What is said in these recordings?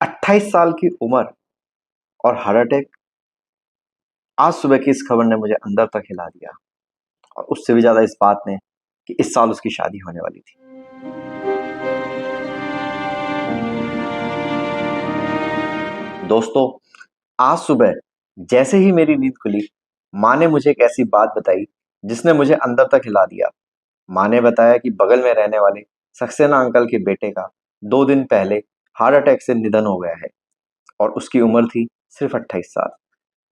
28 साल की उम्र और हार्ट अटैक। आज सुबह की इस खबर ने मुझे अंदर तक हिला दिया, और उससे भी ज्यादा इस बात ने कि इस साल उसकी शादी होने वाली थी। दोस्तों, आज सुबह जैसे ही मेरी नींद खुली, माँ ने मुझे एक ऐसी बात बताई जिसने मुझे अंदर तक हिला दिया। माँ ने बताया कि बगल में रहने वाले सक्सेना अंकल के बेटे का 2 दिन पहले हार्ट अटैक से निधन हो गया है, और उसकी उम्र थी सिर्फ 28 साल।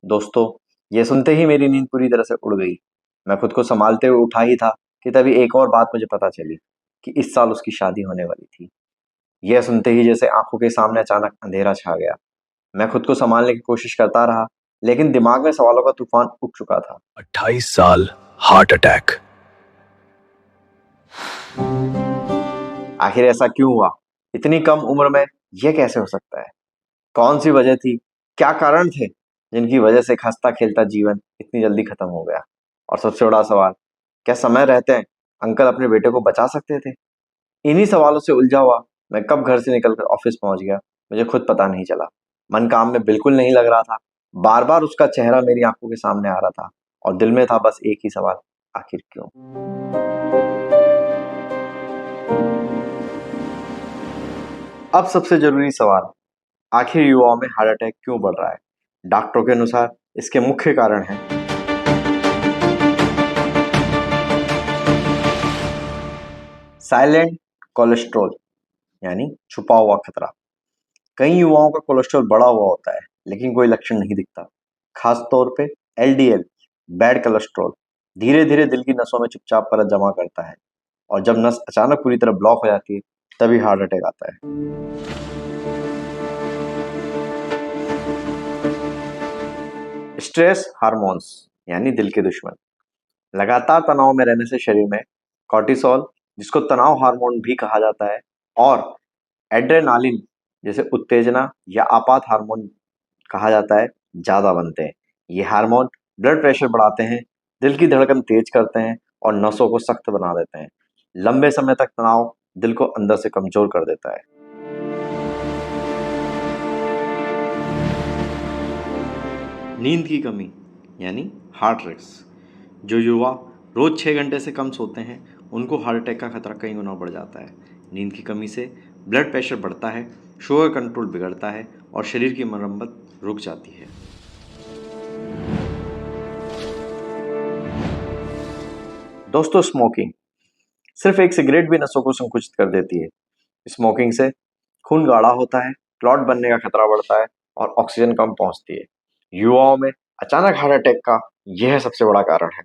दोस्तों, ये सुनते ही मेरी नींद पूरी तरह से उड़ गई। मैं खुद को संभालते हुए उठा ही था कि तभी एक और बात मुझे पता चली कि इस साल उसकी शादी होने वाली थी। यह सुनते ही जैसे आंखों के सामने अचानक अंधेरा छा गया। मैं खुद को संभालने की कोशिश करता रहा, लेकिन दिमाग में सवालों का तूफान उठ चुका था। 28 साल, हार्ट अटैक। आखिर ऐसा क्यों हुआ? इतनी कम उम्र में यह कैसे हो सकता है? कौन सी वजह थी? क्या कारण थे जिनकी वजह से एक हंसता खेलता जीवन इतनी जल्दी खत्म हो गया? और सबसे बड़ा सवाल, क्या समय रहते हैं अंकल अपने बेटे को बचा सकते थे? इन्हीं सवालों से उलझा हुआ मैं कब घर से निकलकर ऑफिस पहुंच गया, मुझे खुद पता नहीं चला। मन काम में बिल्कुल नहीं लग रहा था। बार बार उसका चेहरा मेरी आंखों के सामने आ रहा था, और दिल में था बस एक ही सवाल, आखिर क्यों? अब सबसे जरूरी सवाल, आखिर युवाओं में हार्ट अटैक क्यों बढ़ रहा है? डॉक्टरों के अनुसार इसके मुख्य कारण हैं साइलेंट कोलेस्ट्रॉल, यानी छुपा हुआ खतरा। कई युवाओं का कोलेस्ट्रॉल बढ़ा हुआ होता है, लेकिन कोई लक्षण नहीं दिखता। खास तौर पे एलडीएल, बैड कोलेस्ट्रॉल, धीरे धीरे दिल की नसों में चुपचाप परत जमा करता है, और जब नस अचानक पूरी तरह ब्लॉक हो जाती है, तभी हार्ट अटैक आता है। स्ट्रेस हार्मोन्स, यानी दिल के दुश्मन। लगातार तनाव में रहने से शरीर में कॉर्टिसोल, जिसको तनाव हार्मोन भी कहा जाता है, और एड्रेनालिन, जैसे उत्तेजना या आपात हार्मोन कहा जाता है, ज्यादा बनते हैं। ये हार्मोन ब्लड प्रेशर बढ़ाते हैं, दिल की धड़कन तेज करते हैं, और नसों को सख्त बना देते हैं। लंबे समय तक तनाव दिल को अंदर से कमजोर कर देता है। नींद की कमी, यानी हार्ट रिस्क। जो युवा रोज 6 घंटे से कम सोते हैं, उनको हार्ट अटैक का खतरा कई गुना बढ़ जाता है। नींद की कमी से ब्लड प्रेशर बढ़ता है, शुगर कंट्रोल बिगड़ता है, और शरीर की मरम्मत रुक जाती है। दोस्तों, स्मोकिंग। सिर्फ एक सिगरेट भी नसों को संकुचित कर देती है। स्मोकिंग से खून गाढ़ा होता है, क्लॉट बनने का खतरा बढ़ता है, और ऑक्सीजन कम पहुंचती है। युवाओं में अचानक हार्ट अटैक का यह सबसे बड़ा कारण है।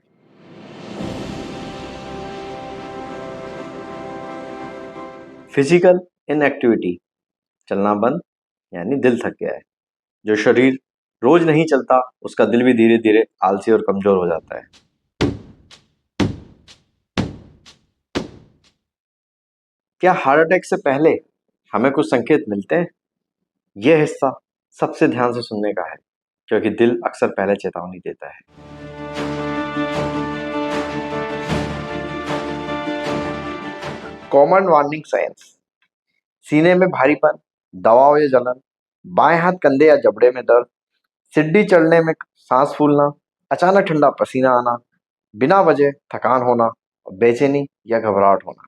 फिजिकल इनएक्टिविटी, चलना बंद, यानी दिल थक गया है। जो शरीर रोज नहीं चलता, उसका दिल भी धीरे धीरे आलसी और कमजोर हो जाता है। क्या हार्ट अटैक से पहले हमें कुछ संकेत मिलते हैं? यह हिस्सा सबसे ध्यान से सुनने का है, क्योंकि दिल अक्सर पहले चेतावनी देता है। कॉमन वार्निंग साइंस: सीने में भारीपन, दबाव या जलन, बाएं हाथ कंधे या जबड़े में दर्द, सीढ़ी चढ़ने में सांस फूलना, अचानक ठंडा पसीना आना, बिना वजह थकान होना, और बेचैनी या घबराहट होना।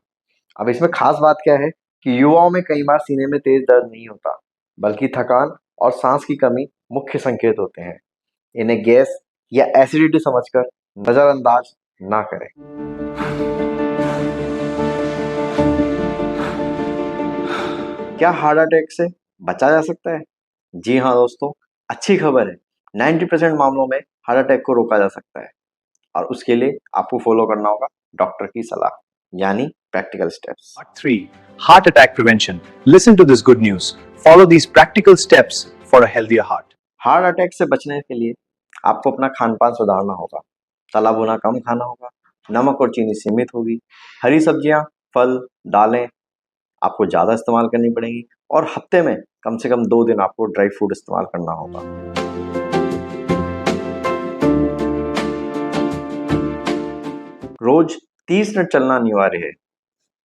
अब इसमें खास बात क्या है कि युवाओं में कई बार सीने में तेज दर्द नहीं होता, बल्कि थकान और सांस की कमी मुख्य संकेत होते हैं। इन्हें गैस या एसिडिटी समझकर नजरअंदाज ना करें। क्या हार्ट अटैक से बचा जा सकता है? जी हाँ दोस्तों, अच्छी खबर है। 90% मामलों में हार्ट अटैक को रोका जा सकता है, और उसके लिए आपको फॉलो करना होगा डॉक्टर की सलाह, यानी practical steps. Part 3, Heart Attack Prevention. Listen to this good news. Follow these practical steps for a healthier heart. Heart attack से बचने के लिए आपको अपना खान पान सुधारना होगा। तला भुना कम खाना होगा, नमक और चीनी सीमित होगी, हरी सब्जियां, फल, दालें आपको ज़्यादा इस्तेमाल करनी पड़ेंगी, और हफ्ते में कम से कम 2 दिन आपको ड्राई फ्रूट इस्तेमाल करना होगा। रोज 30 मिनट चलना अनिवार्य है।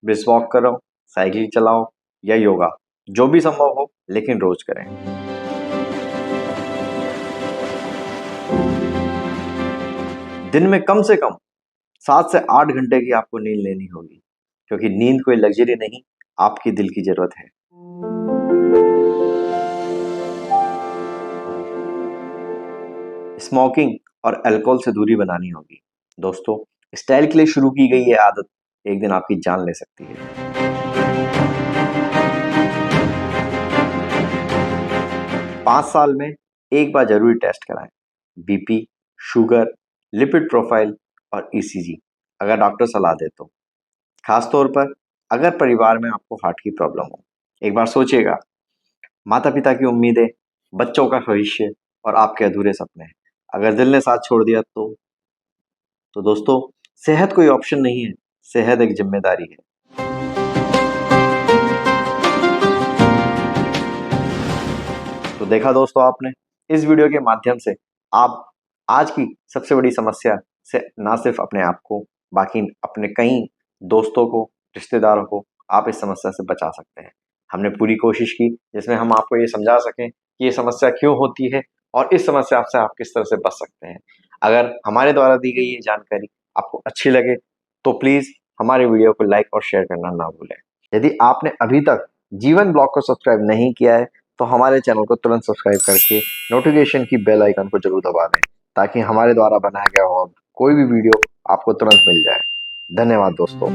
ब्रिस्क वॉक करो, साइकिल चलाओ या योगा, जो भी संभव हो, लेकिन रोज करें। दिन में कम से कम 7 से 8 घंटे की आपको नींद लेनी होगी, क्योंकि नींद कोई लग्जरी नहीं, आपकी दिल की जरूरत है। स्मोकिंग और अल्कोहल से दूरी बनानी होगी। दोस्तों, स्टाइल के लिए शुरू की गई ये आदत एक दिन आपकी जान ले सकती है। 5 साल में एक बार जरूरी टेस्ट कराएं, बीपी, शुगर, लिपिड प्रोफाइल और ईसीजी, अगर डॉक्टर सलाह दे तो। खास तौर पर अगर परिवार में आपको हार्ट की प्रॉब्लम हो। एक बार सोचिएगा, माता पिता की उम्मीदें, बच्चों का भविष्य और आपके अधूरे सपने, अगर दिल ने साथ छोड़ दिया तो दोस्तों, सेहत कोई ऑप्शन नहीं है, सेहत एक जिम्मेदारी है। तो देखा दोस्तों आपने, इस वीडियो के माध्यम से आप आज की सबसे बड़ी समस्या से ना सिर्फ अपने आप को, बाकी अपने कई दोस्तों को, रिश्तेदारों को आप इस समस्या से बचा सकते हैं। हमने पूरी कोशिश की जिसमें हम आपको ये समझा सकें कि ये समस्या क्यों होती है और इस समस्या से आप किस तरह से बच सकते हैं। अगर हमारे द्वारा दी गई ये जानकारी आपको अच्छी लगे तो प्लीज हमारे वीडियो को लाइक और शेयर करना ना भूलें। यदि आपने अभी तक जीवन ब्लॉग को सब्सक्राइब नहीं किया है तो हमारे चैनल को तुरंत सब्सक्राइब करके नोटिफिकेशन की बेल आइकन को जरूर दबा दें, ताकि हमारे द्वारा बनाया गया हो कोई भी वीडियो आपको तुरंत मिल जाए। धन्यवाद दोस्तों।